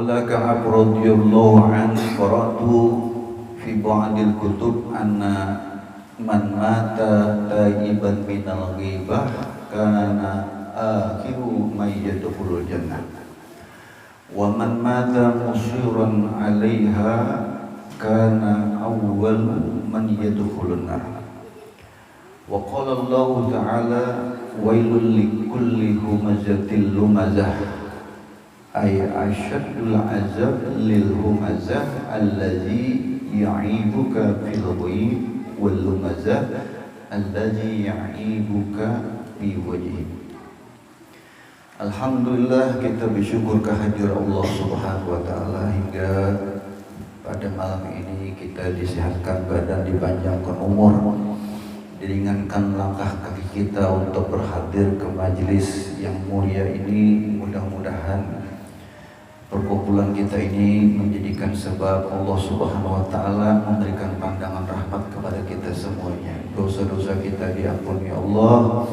Qala Ka'ab radhiyallahu anhu qara'tu fi ba'dil kutub anna man mata taiban minal ghibah kana akhiru may yadkhulul jannah wa man mata musiran 'alaiha kana awwalu man yadkhulun nar. Wa qala Allah ta'ala wailul likulli humazatil lumazah ay asyaddul azab lil humazah allazi ya'ibuka fil ghaib wal lumazah allazi ya'ibuka fi wajhi. Alhamdulillah, kita bersyukur kehadirat Allah Subhanahu wa taala hingga pada malam ini kita disehatkan badan, dipanjangkan umur, diringankan langkah kaki kita untuk berhadir ke majelis yang mulia ini. Mudah-mudahan perkumpulan kita ini menjadikan sebab Allah Subhanahu wa taala memberikan pandangan rahmat kepada kita semuanya. Dosa-dosa kita diampuni Allah,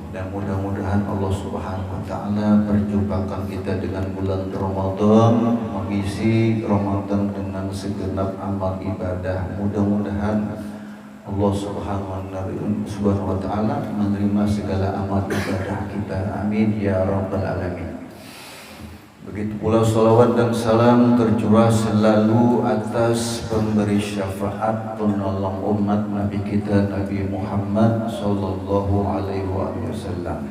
dan mudah-mudahan Allah Subhanahu wa taala perjumpakan kita dengan bulan Ramadan, mengisi Ramadan dengan segenap amal ibadah. Mudah-mudahan Allah Subhanahu wa taala menerima segala amal ibadah kita. Amin ya rabbal alamin. Begitu pula salawat dan salam tercurah selalu atas pemberi syafaat, penolong umat Nabi kita Nabi Muhammad sallallahu alaihi wasallam.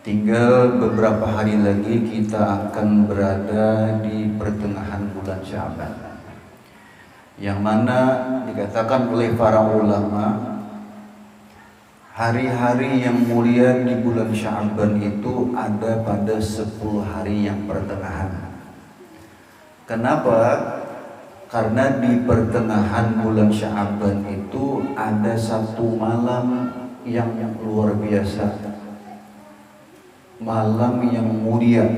Tinggal beberapa hari lagi kita akan berada di pertengahan bulan Sya'ban, yang mana dikatakan oleh para ulama hari-hari yang mulia di bulan Sya'ban itu ada pada 10 hari yang pertengahan. Kenapa? Karena di pertengahan bulan Sya'ban itu ada satu malam yang luar biasa, malam yang mulia,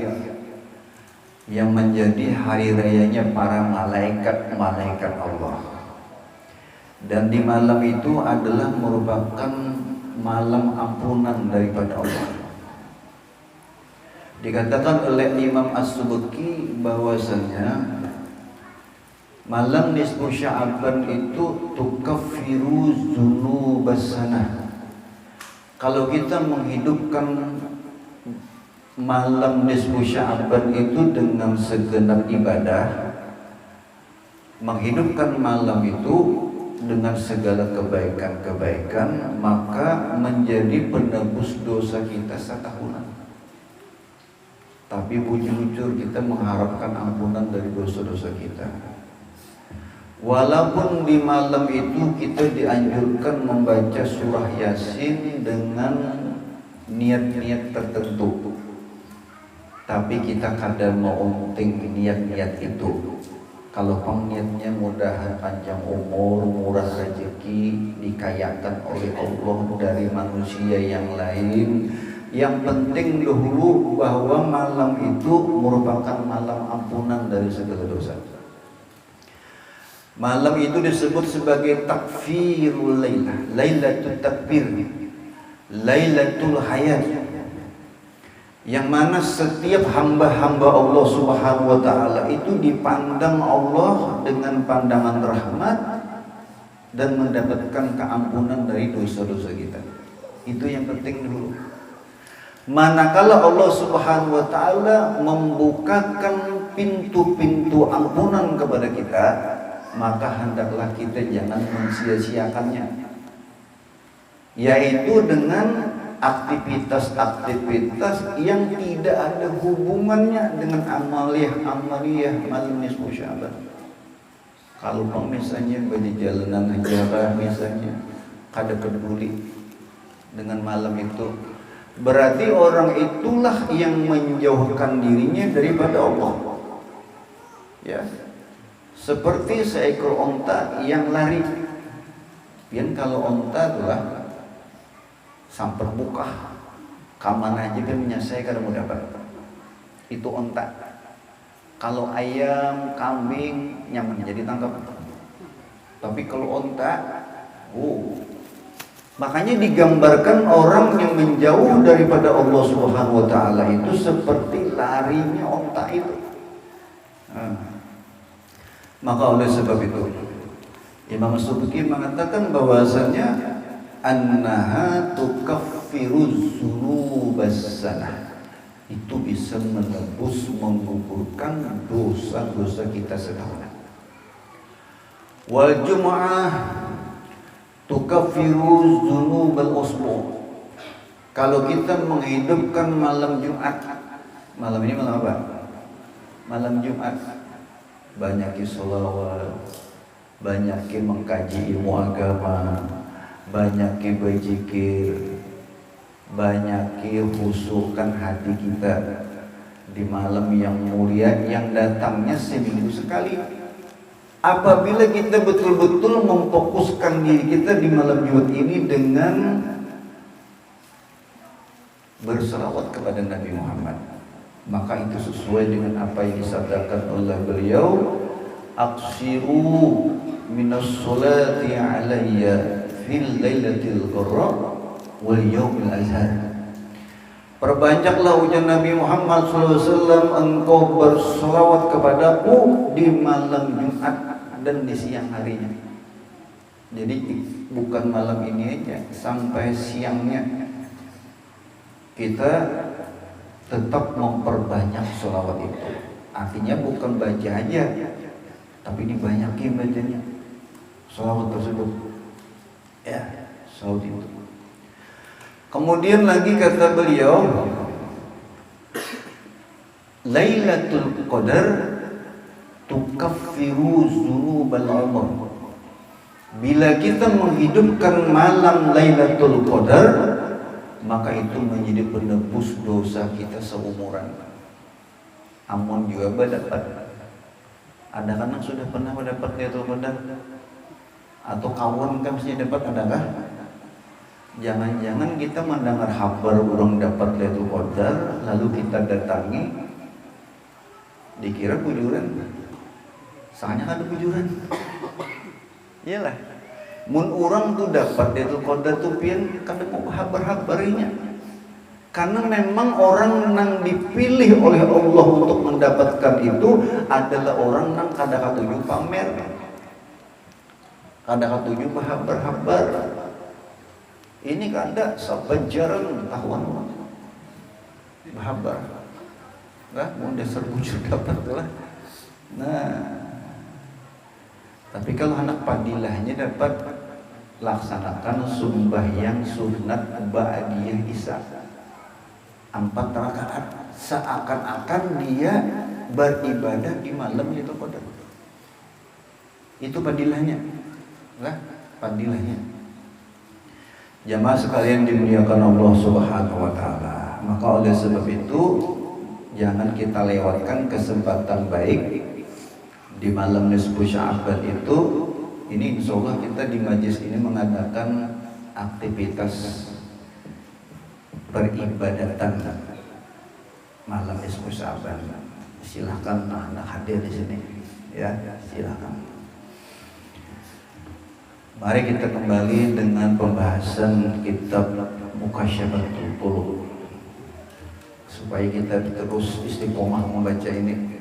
yang menjadi hari rayanya para malaikat Allah. Dan di malam itu adalah merupakan malam ampunan daripada Allah. Dikatakan oleh Imam As-Subki bahwasanya malam nisfu Sya'ban itu tukaffiru dzunubas sanah. Kalau kita menghidupkan malam nisfu Sya'ban itu dengan segenap ibadah, menghidupkan malam itu dengan segala kebaikan-kebaikan, maka menjadi penebus dosa kita setahunan. Tapi bujur-bujur kita mengharapkan ampunan dari dosa-dosa kita. Walaupun di malam itu kita dianjurkan membaca surah Yasin dengan niat-niat tertentu, tapi kita kadang meunting niat-niat itu. Kalau niatnya mudahan panjang umur, murah rezeki, dikayakan oleh Allah dari manusia yang lain. Yang penting dahulu bahwa malam itu merupakan malam ampunan dari segala dosa. Malam itu disebut sebagai takfirul lailah, lailatul takbir, lailatul hayat, yang mana setiap hamba-hamba Allah Subhanahu wa taala itu dipandang Allah dengan pandangan rahmat dan mendapatkan keampunan dari dosa-dosa kita. Itu yang penting dulu. Manakala Allah Subhanahu wa taala membukakan pintu-pintu ampunan kepada kita, maka hendaklah kita jangan mensia-siakannya, yaitu dengan aktivitas-aktivitas yang tidak ada hubungannya dengan amaliyah malam nisfu Sya'ban. Kalau misalnya bagi jalanan acara misalnya, kada peduli dengan malam itu, berarti orang itulah yang menjauhkan dirinya daripada Allah. Ya, seperti seekor onta yang lari. Pian kalau onta itulah sampai buka kaman aja kan menyelesaikan kada mau dapat. Itu onta. Kalau ayam, kambing nyaman jadi tangkap. Tapi kalau onta, makanya digambarkan orang yang menjauh daripada Allah Subhanahu wa taala itu seperti larinya onta itu. Maka oleh sebab itu Imam Subki mengatakan bahwasanya annaha tukaffiruz dzunubas sanah, itu bisa menebus, menggugurkan dosa-dosa kita setahun. Wal jumu'ah tukaffiruz dzunubal usbu', kalau kita menghidupkan malam Jumat, malam ini malam apa? Malam Jumat, banyak sholawat, banyak mengkaji ilmu agama, banyak berzikir, banyak khusyukkan hati kita di malam yang mulia yang datangnya seminggu sekali. Apabila kita betul-betul memfokuskan diri kita di malam Jumat ini dengan berselawat kepada Nabi Muhammad, maka itu sesuai dengan apa yang disabdakan oleh beliau, aqsiru minas sholati alayya fil lailatil gharra wal yaumil azhar. Perbanyaklah ujar Nabi Muhammad SAW, engkau berselawat kepadaku di malam Jumat dan di siang harinya. Jadi bukan malam ini aja, sampai siangnya kita tetap memperbanyak selawat itu. Artinya bukan baca aja, tapi dibanyakin bacanya selawat tersebut. Ya, selawat itu. Kemudian lagi kata beliau, Lailatul Qadar tukaffiru dzunubal umr. Bila kita menghidupkan malam Lailatul Qadar, maka itu menjadi penebus dosa kita seumuran. Amun juga dapat. Ada kan yang sudah pernah mendapat Lailatul Qadar? Atau kawan kan mesti dapat, adakah? Jangan-jangan kita mendengar kabar orang dapat Lailatul Qadar, lalu kita datangi, dikira bujuran. Soalnya ada bujuran. Iyalah. Mun orang tuh dapat Lailatul Qadar tuh pian kada mau habar-habarinya. Karena memang orang yang dipilih oleh Allah untuk mendapatkan itu adalah orang yang kada katuju pamer, kada katuju habar-habar. Ini kada sabajaran tahuan habar. Enggak mau dasar bujur dapat lah. Nah, tapi kalau anak padilahnya dapat laksanakan sembahyang sunat ba'diyah isya 4 rakaat, seakan-akan dia beribadah di malam Lailatul Qadar. Itu padilahnya. Enggak? Padilahnya. Jamaah sekalian dimuliakan Allah Subhanahu wa taala. Maka oleh sebab itu jangan kita lewatkan kesempatan baik di malam nisfu Sya'ban itu. Ini insyaallah kita di majlis ini mengadakan aktivitas peribadatan malam nisfu Sya'ban. Silahkan anak hadir di sini ya, silahkan. Mari kita kembali dengan pembahasan kitab Muqasyabhatul Qulub, supaya kita terus istiqomah membaca ini.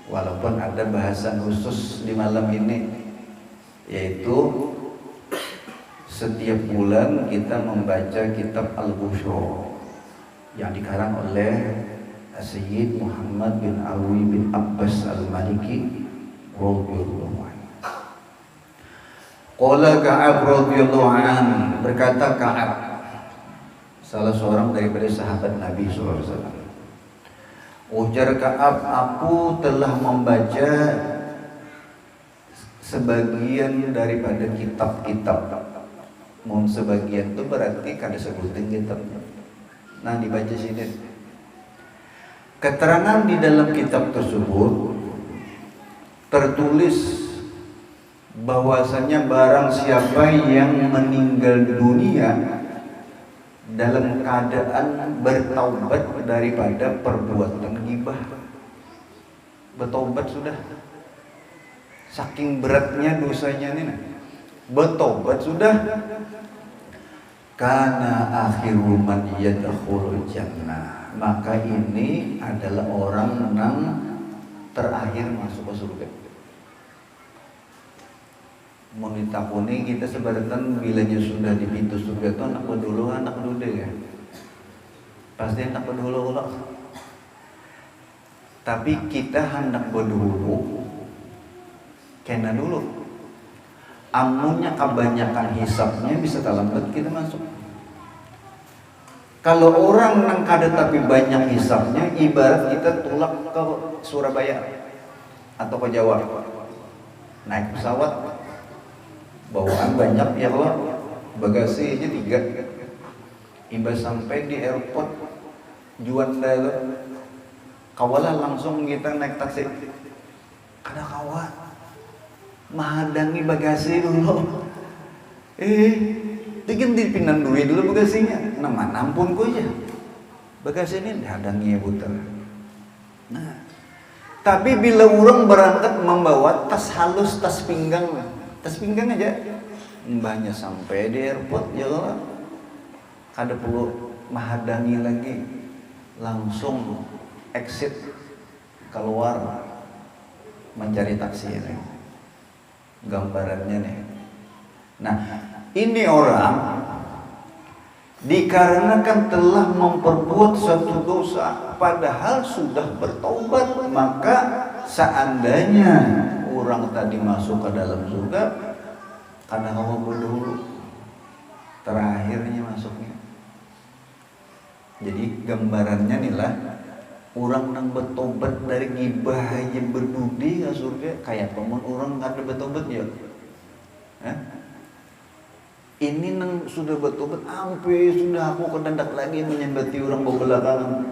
Walaupun ada bahasan khusus di malam ini, yaitu setiap bulan kita membaca kitab Al-Busyra yang dikarang oleh Sayyid Muhammad bin Alwi bin Abbas Al-Maliki radhiyallahu anhu. Qala Ka'ab radhiyallahu anhu, berkata Ka'ab, salah seorang daripada sahabat Nabi sallallahu alaihi wasallam. Ujar Ka'ab, aku telah membaca sebagian daripada kitab-kitab. Mun sebagian itu berarti kada sebutin kitabnya. Nah, dibaca sini. Keterangan di dalam kitab tersebut tertulis bahwasanya barang siapa yang meninggal dunia dalam keadaan bertaubat daripada perbuatan ghibah, bertaubat sudah, saking beratnya dosanya ini, bertaubat sudah, kana akhiru man yadkhulul jannah, maka ini adalah orang yang terakhir masuk ke surga. Mau ditakuni kita sebenarnya bilanya sudah di pintu surga itu anak dulu anak duda ya. Pasti anak dulu loh. Tapi kita hendak berdulu kena dulu. Amunnya kebanyakan hisapnya bisa terlambat kita masuk. Kalau orang nang kada tapi banyak hisapnya, ibarat kita tulak ke Surabaya atau ke Jawa, naik pesawat bawaan banyak ya Allah, bagasi aja 3, imbas sampai di airport Juanda itu kawalah langsung kita naik taksi, kada kawat mahadangi bagasi dulu, diganti pindah duit dulu bagasinya, nama ampun ko aja bagasi ini dihadangi ya putar. Nah, tapi bila orang berangkat membawa tas halus, tas pinggang aja, mbahnya sampai di airport ya Allah, kada perlu mahadangi lagi, langsung exit keluar mencari taksi ini. Gambarannya nih. Nah, ini orang dikarenakan telah memperbuat suatu dosa padahal sudah bertobat, maka seandainya orang tadi masuk ke dalam surga karena kamu berdulu terakhirnya masuknya. Jadi gambarannya inilah orang yang bertobat dari gibah aja berdudi ke surga, kayak pemun orang kada bertobat ya. Ini nang sudah bertobat sampai sudah aku kedandak lagi menyembati orang berbelakangan.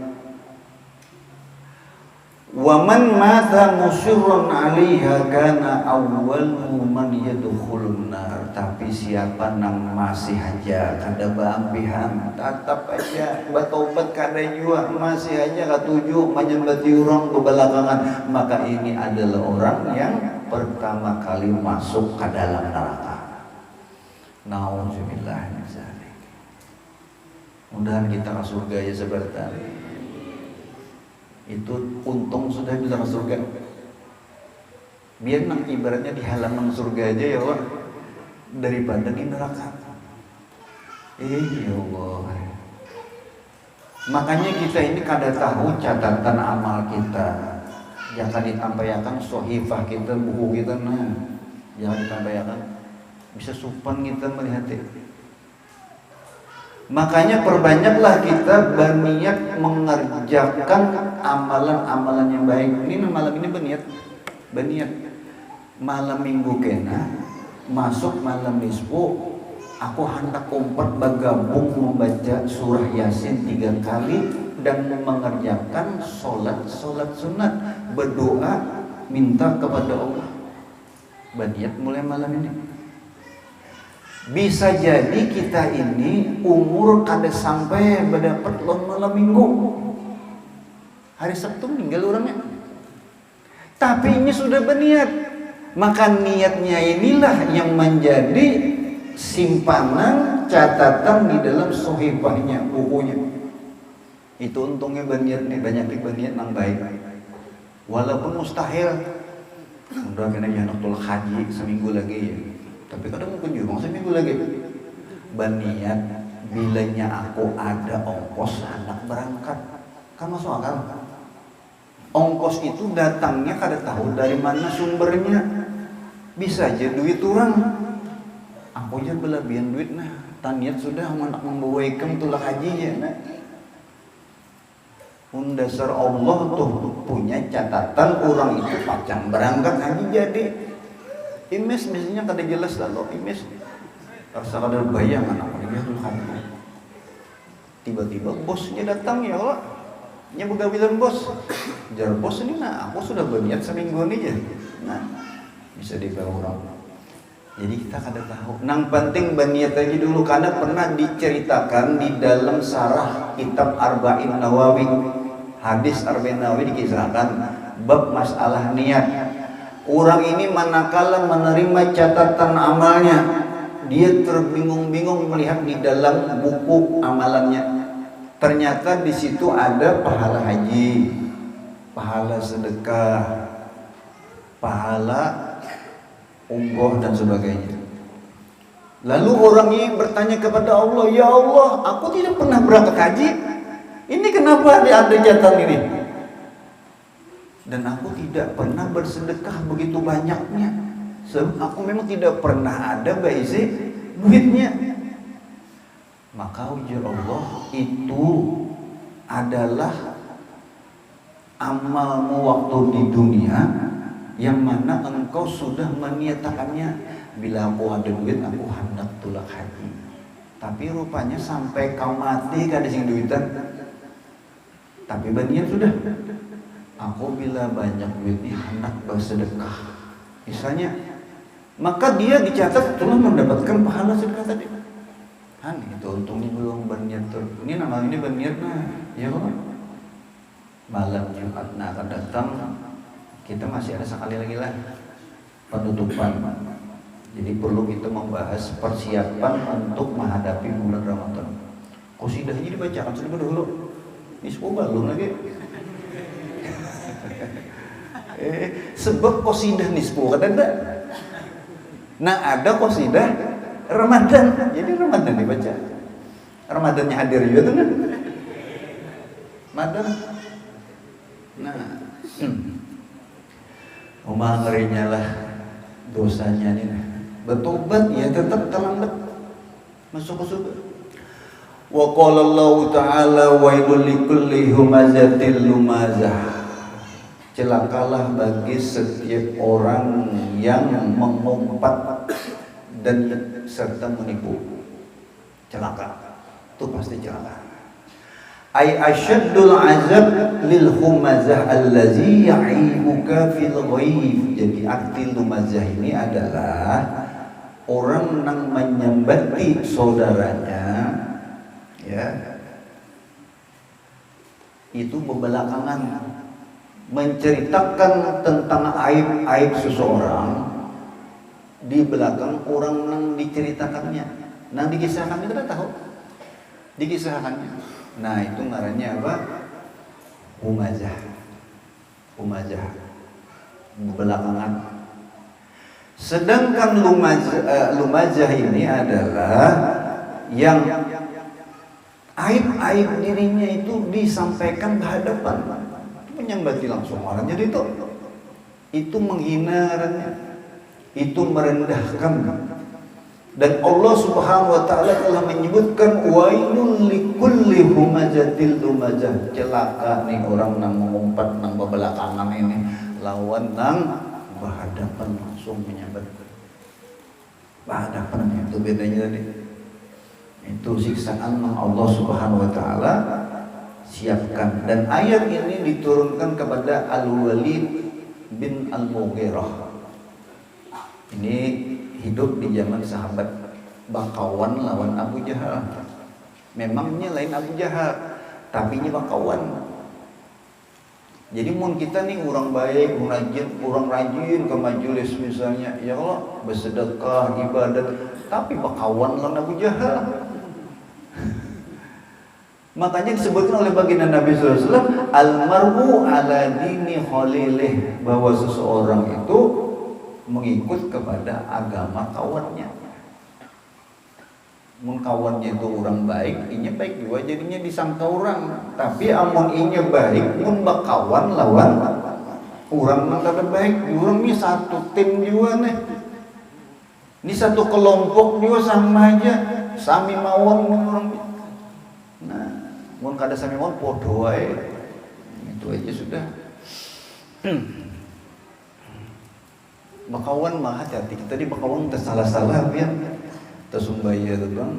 Wa man mata musirran 'alaiha kana awwalu man yadkhulun nar. Tapi siapa nang masih aja kada baampihan, tetap aja bertobat kada jua, masih aja katuju menyembati orang berbelakangan, maka ini adalah orang yang pertama kali masuk ke dalam neraka. Nauzubillah min dzalik. Mudahan kita ke surga ya sahabat. Itu untung sudah bisa ke surga. Biar nang ibaratnya di halaman surga aja ya Allah, daripada di neraka. Ya Allah. Makanya kita ini kada tahu catatan amal kita. Jangan ditampaikan sohifah kita, buku kita, nah jangan ditampaikan. Bisa supan kita melihatnya. Makanya perbanyaklah kita berniat mengerjakan amalan-amalan yang baik. Ini malam ini berniat malam minggu kena masuk malam nisfu, aku hendak kompak bergabung membaca surah Yasin 3 kali dan mengerjakan solat sunat, berdoa minta kepada Allah. Berniat mulai malam ini. Bisa jadi kita ini umur kada sampai berdapat lon malam minggu, hari Sabtu meninggal orangnya, tapi ini sudah berniat. Maka niatnya inilah yang menjadi simpanan catatan di dalam sohifahnya, bukunya. Itu untungnya berniat nih, banyak berniat yang baik walaupun mustahil. Udah kena jangan haji seminggu lagi ya, tapi kadang mungkin juga seminggu lagi. Berniat bilanya aku ada ongkos anak berangkat, kan masuk akal. Ongkos itu datangnya kada tahu dari mana sumbernya. Bisa aja duit orang, aku aja belabian duit nah, taniat sudah anak membawa ikam tulah haji ya nah. Dasar Allah tuh punya catatan orang itu pacang berangkat haji jadi. Imes misalnya kada jelas lalu imes rasa kada bayang anak dia tuh haji. Tiba-tiba bosnya datang ya Allah. Nya begawilan bos. Jar bos ini nah aku sudah berniat seminggu ini ya. Nah, bisa dibawa orang. Jadi kita kada tahu. Nang penting berniat aja dulu karena pernah diceritakan di dalam sarah kitab Arba'in Nawawi. Hadis Arba'in Nawawi dikisahkan bab masalah niat. Orang ini manakala menerima catatan amalnya, dia terbingung-bingung melihat di dalam buku amalannya. Ternyata di situ ada pahala haji, pahala sedekah, pahala, umroh dan sebagainya. Lalu orang ini bertanya kepada Allah, ya Allah, aku tidak pernah berangkat haji, ini kenapa ada jatah ini? Dan aku tidak pernah bersedekah begitu banyaknya, sebab aku memang tidak pernah ada baisi duitnya. Maka ujar Allah, itu adalah amalmu waktu di dunia yang mana engkau sudah meniatakannya. Bila aku ada duit, aku hendak tulak haji. Tapi rupanya sampai kau mati kada sing duitan. Tapi berniat sudah. Aku bila banyak duitnya hendak bersedekah. Misalnya, maka dia dicatat telah mendapatkan pahala sedekah tadi. Itu untungnya belum berniat tuh. Ini nama ini berniat ya kan? Malam Jumat akan datang, kita masih ada sekali lagi lah penutupan. Jadi perlu kita membahas persiapan untuk menghadapi bulan Ramadan. Qasidahnya dibacakan sedikit dulu. Ini semua belum lagi. Sebab qasidah nisfu kan ada. Nah, ada qasidah Ramadan. Jadi Ramadan dibaca. Ramadannya hadir juga tuh kan. Ramadan. Nah, ngerinya lah dosanya nih. Bertobat ya tetap terlambat masuk ke surga. Wa qala Allah ta'ala wailul likulli humazatil lumazah. Celakalah bagi setiap orang yang mengumpat dan serta menipu. Celaka. Itu pasti celaka. Ay asyaddul azab lil humazah allazi ya'ibuka fil ghaib. Jadi arti lumazah ini adalah orang yang menyembati saudaranya, ya, itu berbelakangan menceritakan tentang aib-aib seseorang di belakang orang yang diceritakannya, yang dikisahkan kita tahu, dikisahkannya. Nah itu ngarannya apa? Humazah, humazah, belakangan. Sedangkan lumazah ini adalah yang aib-aib dirinya itu disampaikan berhadapan, menyembati langsung orang. Jadi itu menghina, itu merendahkan. Dan Allah Subhanahu wa taala telah menyebutkan wailul likulli humazatil lumazah. Celaka nih orang nang mengumpat nang belakangan ini lawan nang berhadapan langsung menyambat. Berhadapan itu bedanya tadi. Itu siksaan yang Allah Subhanahu wa taala siapkan. Dan ayat ini diturunkan kepada Al-Walid bin Al-Mughirah. Ini hidup di zaman sahabat bakawan lawan Abu Jahal. Memangnya lain Abu Jahal, tapi ini bakawan. Jadi mun kita nih orang baik, orang rajin ke majelis misalnya, ya Allah bersedekah, ibadat, tapi bakawan lawan Abu Jahal. Makanya disebutkan oleh baginda Nabi SAW, almar'u ala dini khalilih, bahwa seseorang itu mengikut kepada agama kawannya. Mun kawannya itu orang baik, inya baik juga jadinya disangka orang. Tapi amun inya baik, mun bakawan lawan orang nang baik, orang ini satu tim juga nih. Ini satu kelompok juga sama aja, sami mawon orang. Nah, mun kada sami mawon podo wae. Itu aja sudah. Bakawan mah hati-hati, kita di bakawan tersalah-salah ya. Tersumbaya tuh bang,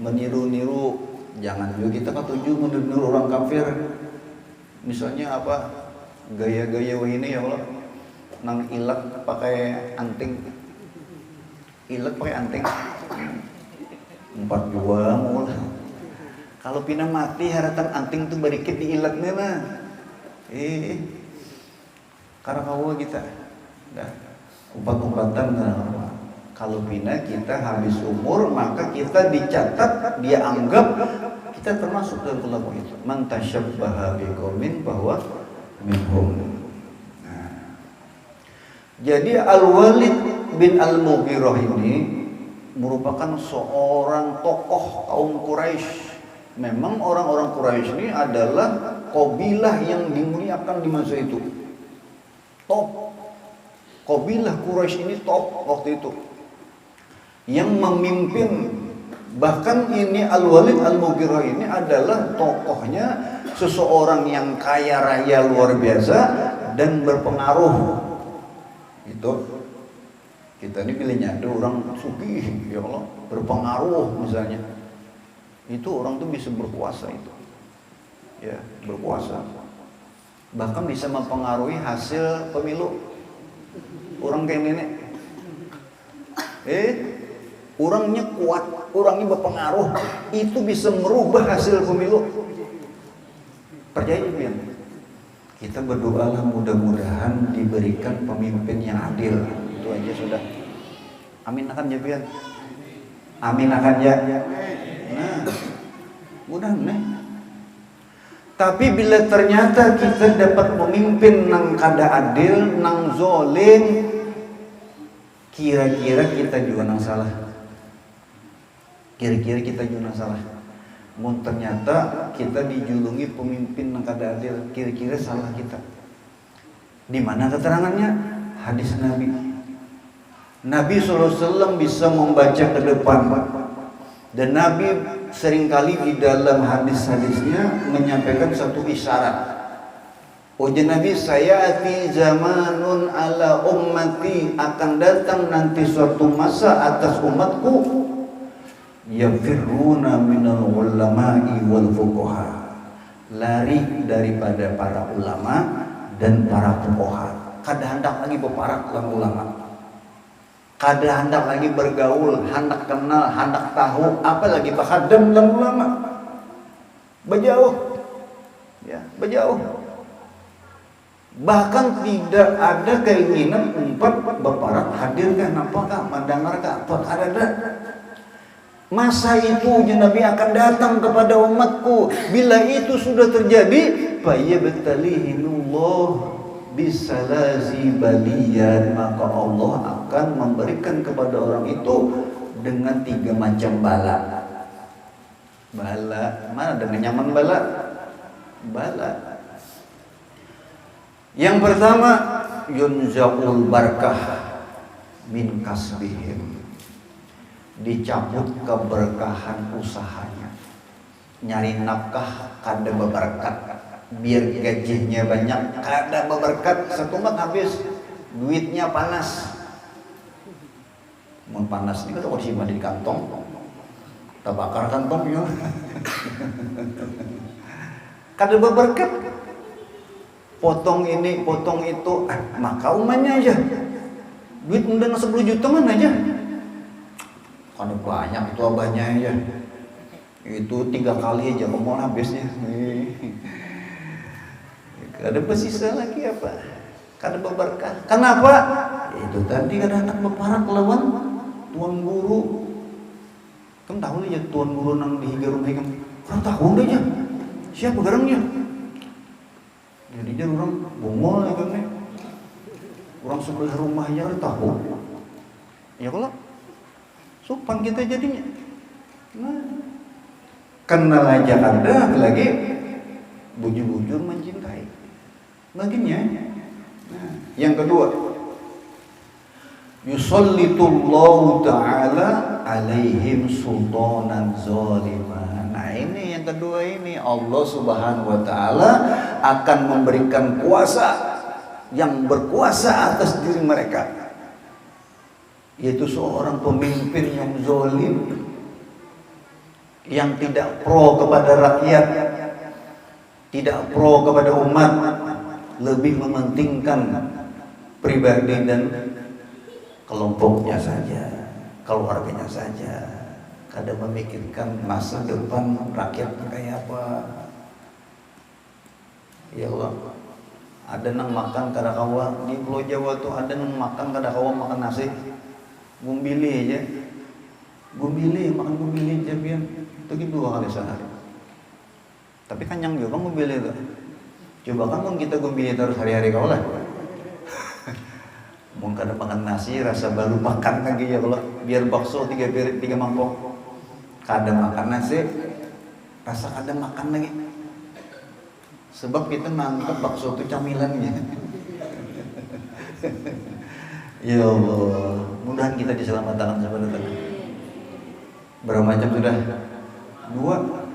meniru-niru, jangan juga kita ketujuh meniru orang kafir. Misalnya apa, gaya-gaya ini ya Allah, nang ilat pakai anting, ilat pakai anting, 42 mula. Kalau pina mati haratan anting tuh berikit di ilatnya lah, karena kau kita, dah umpat-umpatan lah. Kalau bina kita habis umur, maka kita dicatat, dia anggap kita termasuk dalam kelompok itu. Man tasyabbaha biqaumin bahwa minhum. Nah, Jadi Al-Walid bin Al-Mughirah ini merupakan seorang tokoh kaum Quraisy. Memang orang-orang Quraisy ini adalah kabilah yang dimuliakan di masa itu. Top. Kabilah Quraisy ini top waktu itu. Yang memimpin, bahkan ini Al-Walid Al-Mughirah ini adalah tokohnya seseorang yang kaya raya luar biasa dan berpengaruh. Itu kita ini pilihnya ada orang sugih, ya Allah, berpengaruh misalnya. Itu orang tuh bisa berkuasa itu. Ya, berkuasa. Bahkan bisa mempengaruhi hasil pemilu. Orang kayak nenek. Orangnya kuat, orangnya berpengaruh, itu bisa merubah hasil pemilu. Percaya ya? Kita berdoalah mudah-mudahan diberikan pemimpin yang adil. Itu aja sudah. Amin akan ya pian. Amin akan ya. Nah, mudah nih. Tapi bila ternyata kita dapat memimpin nang kada adil, nang zolim, kira-kira kita juga nang salah. Kira-kira kita juga nang salah. Mun ternyata kita dijulungi pemimpin yang kada adil, kira-kira salah kita. Di mana keterangannya? Hadis Nabi. Nabi SAW bisa membaca ke depan. Dan Nabi seringkali di dalam hadis-hadisnya menyampaikan satu isyarat. Ujar Nabi, sayati zamanun ala ummati, akan datang nanti suatu masa atas umatku yafirruna minal ulama'i wal fuqaha, lari daripada para ulama dan para fuqaha. Kada hendak lagi berparak dengan ulama, kada hendak lagi bergaul, hendak kenal, hendak tahu, apalagi berhadam dengan ulama. Berjauh, ya, berjauh. Bahkan tidak ada keinginan untuk berparak hadirkan apakah mendengarkan apa ada. Masa itu Nabi akan datang kepada umatku. Bila itu sudah terjadi, fayyabtalihinullah bisalazi baliyan, maka Allah akan memberikan kepada orang itu dengan 3 macam bala. Bala, mana dengan nyaman bala? Bala. Yang pertama, yunzaul barakah min kasbihim, dicabut keberkahan usahanya. Nyari nafkah kada berberkat, biar gajinya banyak kada berberkat, satu mat habis, duitnya panas. Mun panas ini kalau disimpan di kantong, terbakar kantongnya. Kada berberkat. Potong ini, potong itu, maka umannya aja. Duit undang 10 juta mana aja. Kan banyak itu abahnya aja. Itu 3 kali aja kemol habisnya. Kada bersisa lagi apa? Kada berberkah. Kenapa? Itu tadi kada hendak berparak lawan tuan guru. Kamu tahu aja tuan guru nang dihiga rumah kamu. Orang tahu aja. Siapa garangnya? Jadi dia orang bongol ya kan nih. Orang sebelah rumahnya tahu. Ya kalau sopan kita jadinya. Nah, kenal aja ada lagi bujur-bujur mencintai. Baginya. Nah, yang kedua, yusallitullahu ta'ala alaihim sultanan zaliman. Nah, ini yang kedua ini, Allah Subhanahu wa taala akan memberikan kuasa yang berkuasa atas diri mereka, yaitu seorang pemimpin yang zalim, yang tidak pro kepada rakyat, tidak pro kepada umat, lebih mementingkan pribadi dan kelompoknya saja, keluarganya saja, kada memikirkan masa depan rakyatnya kayak apa. Ya Allah, ada nang makan kada kawa di Pulau Jawa tuh, ada nang makan kada kawa makan nasi gumbili aja, gumbili makan gumbili aja pian itu 2 kali sehari. Tapi kenyang juga gumbili itu. Coba kan kita gumbili terus hari-hari kau lah. Mun kada makan nasi rasa baru makan lagi ya Allah. Biar bakso 3 mangkok. Kada makan nasi rasa kada makan lagi. Sebab kita menganggap bakso itu camilannya. Ya Allah, mudahan kita diselamatkan sahabat Tuhan. Berapa macam sudah? 2.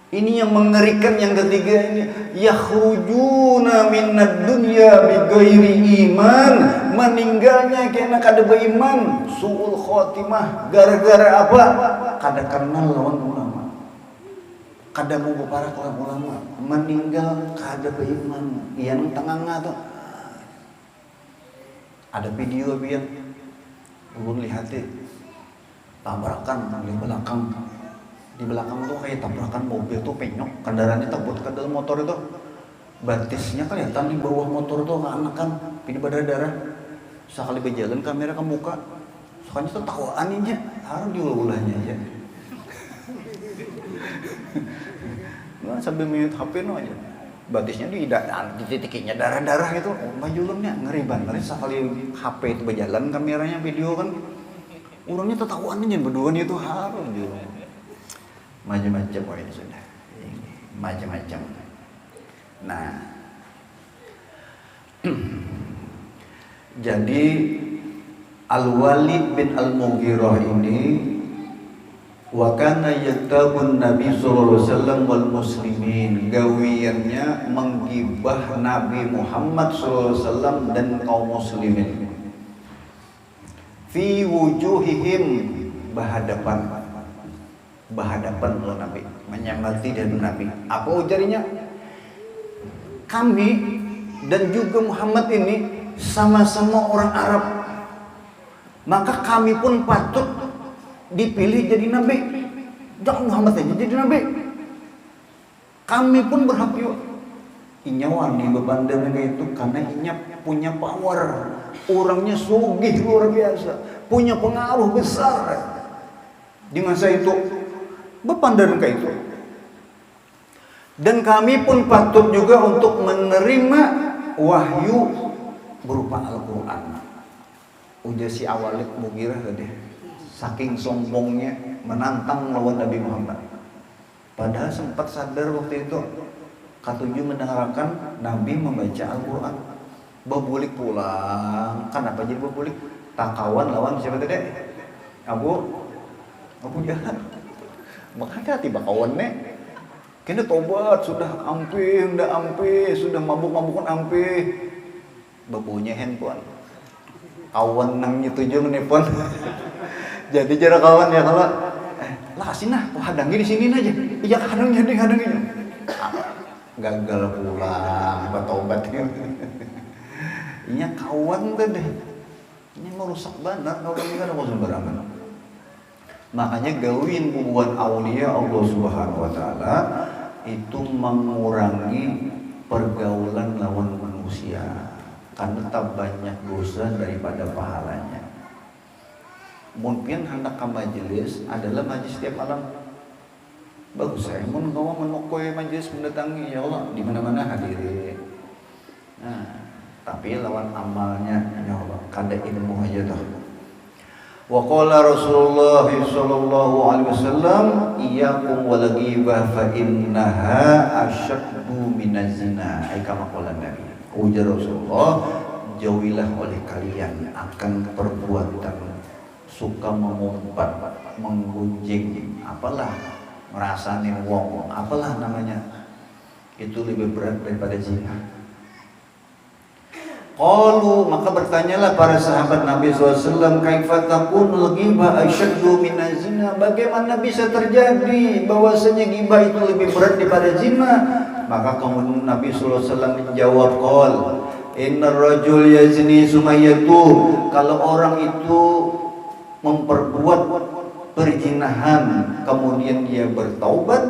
Ini yang mengerikan yang ketiga ini, yakhrujuna minad dunya bighairi iman, meninggalnya karena kada beriman, suul khotimah, gara-gara apa? Kada kenal lawan ulama. Kada mau beparak lawan ulama, meninggal kada beriman. Yang tengah tuh ada video biar ulun lihat tabrakan di belakang tuh kayak tabrakan mobil tuh penyok, kendaraannya takut ke dalam motor itu, batisnya kelihatan di bawah motor tuh keanakan, ini berdarah. Sekali berjalan kamera ke muka, soalnya tuh tawaan aja, harus diulah-ulahnya aja. Nah, sambil mute HP no aja. Batisnya di titiknya darah-darah itu, majulungnya ngeri banget. Sekali HP itu berjalan kameranya video kan, orangnya tertawan aja berdua itu harus juga. Macam-macam ini sudah, macam-macam. Nah, jadi Al-Walid bin Al-Mughirah ini wa kana yaktabun Nabi sallallahu alaihi wasallam wal muslimin, gawiannya menggibah Nabi Muhammad sallallahu alaihi wasallam dan kaum muslimin fi wujuhihim, berhadapan oleh Nabi, menyamati dari Nabi. Apa ujarnya? Kami dan juga Muhammad ini sama-sama orang Arab, maka kami pun patut dipilih jadi nabi. Jangan Muhammad aja jadi nabi. Kami pun berhak yuk. Inya wani bebandan itu karena inya punya power. Orangnya sugih luar biasa, punya pengaruh besar di masa itu. Bepandan kayak itu. Dan kami pun patut juga untuk menerima wahyu berupa Al-Quran. Udah si Al-Walid Mughirah tadi, saking sombongnya menantang lawan Nabi Muhammad. Padahal sempat sadar waktu itu, ketujuh mendengarkan Nabi membaca Al-Quran. Bebulik pulang, kenapa jadi bebulik? Takawan lawan siapa tadi? Abu Jahal. Makanya hati bakawannya kena tobat, sudah ampih, sudah mabuk-mabukan ampih. Babunya handphone. Kawan nang nyetuju menelpon. Jadi cara kawan ya kalau lah sini hadangi di sini aja. Iya hadangi. Gagal pulang, bertobat. Ini kawan tadi. Ini merusak banget kalau ini kan mau sembarangan. Makanya gawin hubungan aulia Allah Subhanahu wa taala itu mengurangi pergaulan lawan manusia karena tak banyak dosa daripada pahalanya. Mungkin hendak ke majelis adalah majelis setiap malam. Bagus saya mun kawan menokoi majelis mendatangi ya Allah di mana-mana hadirin. Nah, tapi lawan amalnya ya Allah kada ilmu aja dah. Wa qala Rasulullah sallallahu alaihi wasallam iyyakum wal ghibah fa innaha asyaddu minaz zina. Ai kama qala Nabi. Ujar Rasulullah, jauhilah oleh kalian akan perbuatan suka mengumpat, menggunjing, apalah merasani wong, apalah namanya. Itu lebih berat daripada zina. Qalu, maka bertanyalah para sahabat Nabi SAW, kaifa takunul ghibah asyaddu minaz zina? Bagaimana bisa terjadi bahwasanya ghibah itu lebih berat daripada zina? Maka kemudian Nabi SAW menjawab, qol innar rajul yazni sumayyatu, kalau orang itu memperbuat perzinahan kemudian dia bertaubat,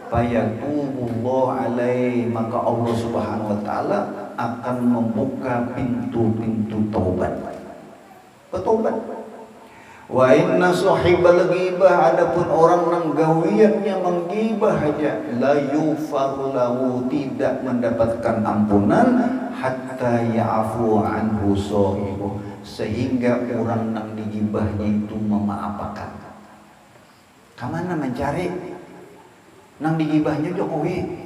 fayatubullah alaih, maka Allah Subhanahu wa taala akan membuka pintu-pintu taubat. Bertobat. Wa inna sahibal ghibah, adapun orang yang gawiannya menggibah aja, la yufaru lahu, tidak mendapatkan ampunan hatta ya'fu anhu sahibu, sehingga orang nang digibahnya itu memaafkan. Kamana mencari nang digibahnya Jokowi?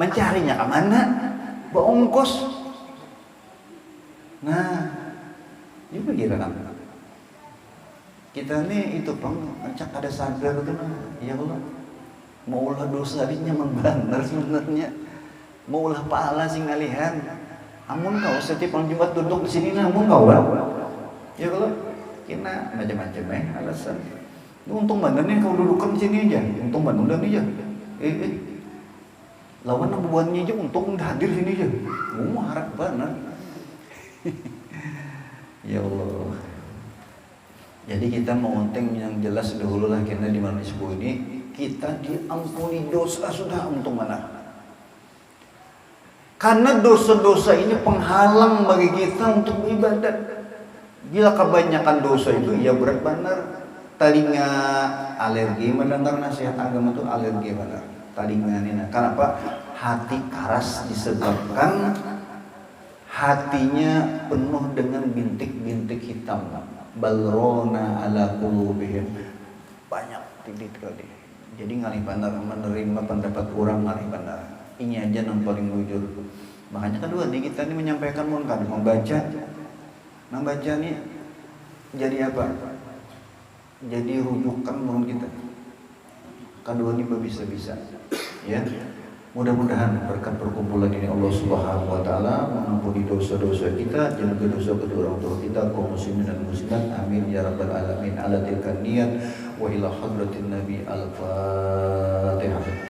Mencarinya kemana? Beongkos. Nah, juga kira kan. Kita nih itu pang ngecak ada sadar gitu nah. Ya Allah. Mau ulah dosa dinya membenar sebenarnya. Mau ulah pahala sing ngalihan. Amun kau setiap Jumat duduk di sini namun kau ya Allah. Kina macam-macam alasan. Untung mana nih kau dudukkan di sini aja. Untung mana udah nih aja. Lawan yang buatnya aja untung hadir sini aja. Mau harap benar. Ya Allah. Jadi kita mau onteng yang jelas dahulu lah, karena di manusia ini kita diampuni dosa sudah, untung mana? Karena dosa-dosa ini penghalang bagi kita untuk beribadat. Bila kebanyakan dosa itu ya berat benar. Telinga alergi mendengar nasihat agama itu alergi benar. Telinga ini. Kenapa? Hati keras disebabkan hatinya penuh dengan bintik-bintik hitam. Balrona ala qulubihim, banyak titik kali. Jadi ngalih pandar menerima pendapat orang ngalih pandar. Ini aja yang paling jujur. Makanya kedua nih kita ini menyampaikan munkar, membaca nih jadi apa? Jadi rujukan menurut kita. Kedua ini bisa-bisa, ya. Mudah-mudahan berkat perkumpulan ini Allah Subhanahu wa taala mengampuni dosa-dosa kita, jaga dosa kedua orang tua kita, kaum muslimin dan muslimat. Amin ya rabbal alamin. Ala tilkan niyat wa ila hadratin nabi al-fatihah.